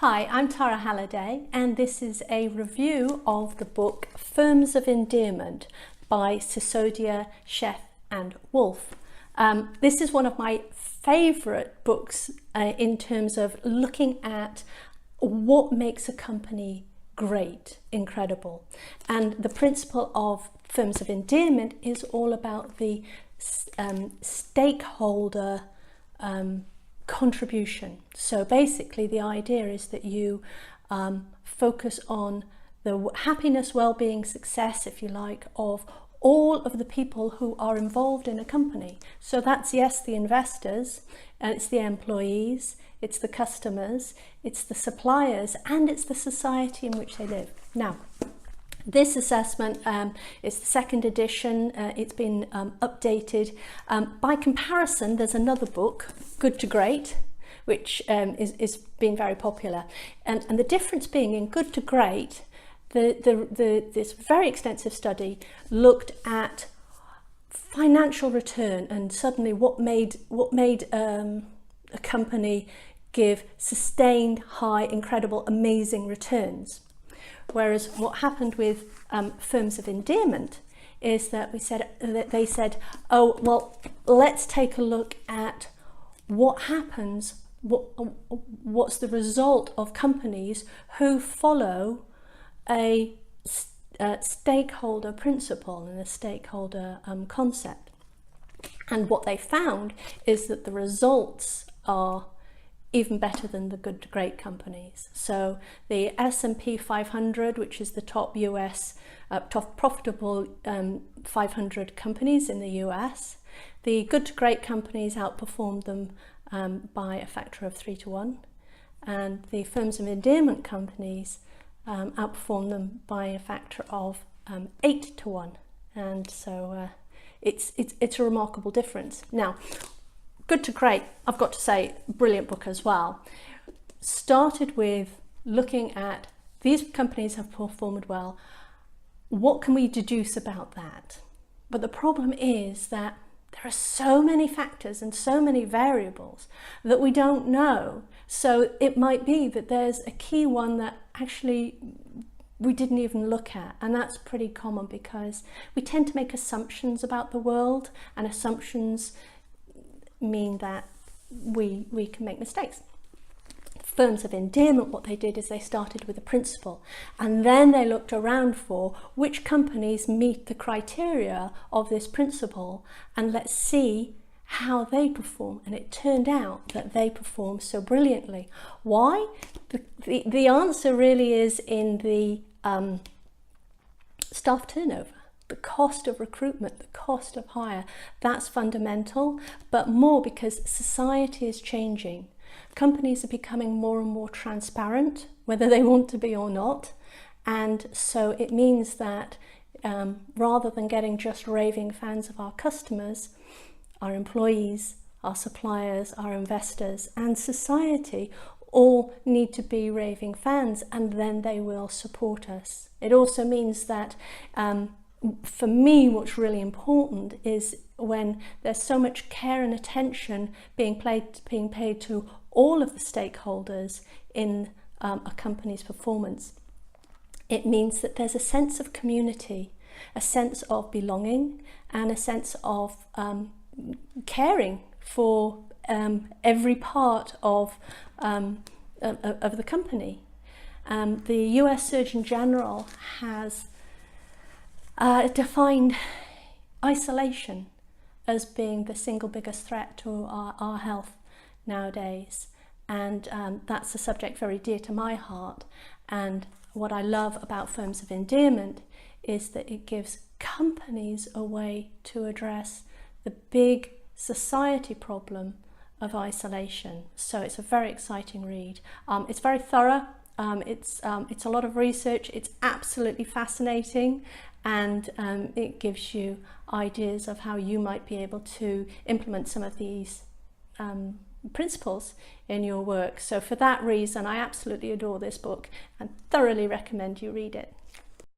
Hi, I'm Tara Halliday, and this is a review of the book Firms of Endearment by Sisodia, Sheth and Wolfe. This is one of my favourite books in terms of looking at what makes a company great, incredible. And the principle of Firms of Endearment is all about the stakeholder contribution. So basically the idea is that you focus on the happiness, well-being, success, if you like, of all of the people who are involved in a company. So that's, yes, the investors, it's the employees, it's the customers, it's the suppliers, and it's the society in which they live. Now, this assessment is the second edition. It's been updated. By comparison, there's another book, Good to Great, which is been very popular. And the difference being in Good to Great, this very extensive study looked at financial return and suddenly what made a company give sustained, high, incredible, amazing returns. Whereas what happened with Firms of Endearment is that they said, oh, well, let's take a look at what happens, what's the result of companies who follow a stakeholder principle and a stakeholder concept. And what they found is that the results are even better than the good to great companies. So the S&P 500, which is the top US, top profitable 500 companies in the US, the good to great companies outperformed them by a factor of 3 to 1, and the Firms of Endearment companies outperformed them by a factor of 8 to 1. And so it's a remarkable difference. Now, Good to Great, I've got to say, brilliant book as well. Started with looking at these companies have performed well. What can we deduce about that? But the problem is that there are so many factors and so many variables that we don't know. So it might be that there's a key one that actually we didn't even look at, and that's pretty common because we tend to make assumptions about the world, and assumptions mean that we can make mistakes. Firms of Endearment, what they did is they started with a principle, and then they looked around for which companies meet the criteria of this principle, and let's see how they perform. And it turned out that they perform so brilliantly. Why? The answer really is in the staff turnover. The cost of recruitment, the cost of hire, that's fundamental, but more because society is changing. Companies are becoming more and more transparent, whether they want to be or not. And so it means that rather than getting just raving fans of our customers, our employees, our suppliers, our investors, and society all need to be raving fans, and then they will support us. It also means that for me, what's really important is when there's so much care and attention being paid to all of the stakeholders in a company's performance. It means that there's a sense of community, a sense of belonging, and a sense of caring for every part of the company. The US Surgeon General has defined isolation as being the single biggest threat to our health nowadays, and that's a subject very dear to my heart. And what I love about Firms of Endearment is that it gives companies a way to address the big society problem of isolation. So it's a very exciting read. It's very thorough. It's a lot of research. It's absolutely fascinating, and it gives you ideas of how you might be able to implement some of these principles in your work. So for that reason, I absolutely adore this book and thoroughly recommend you read it.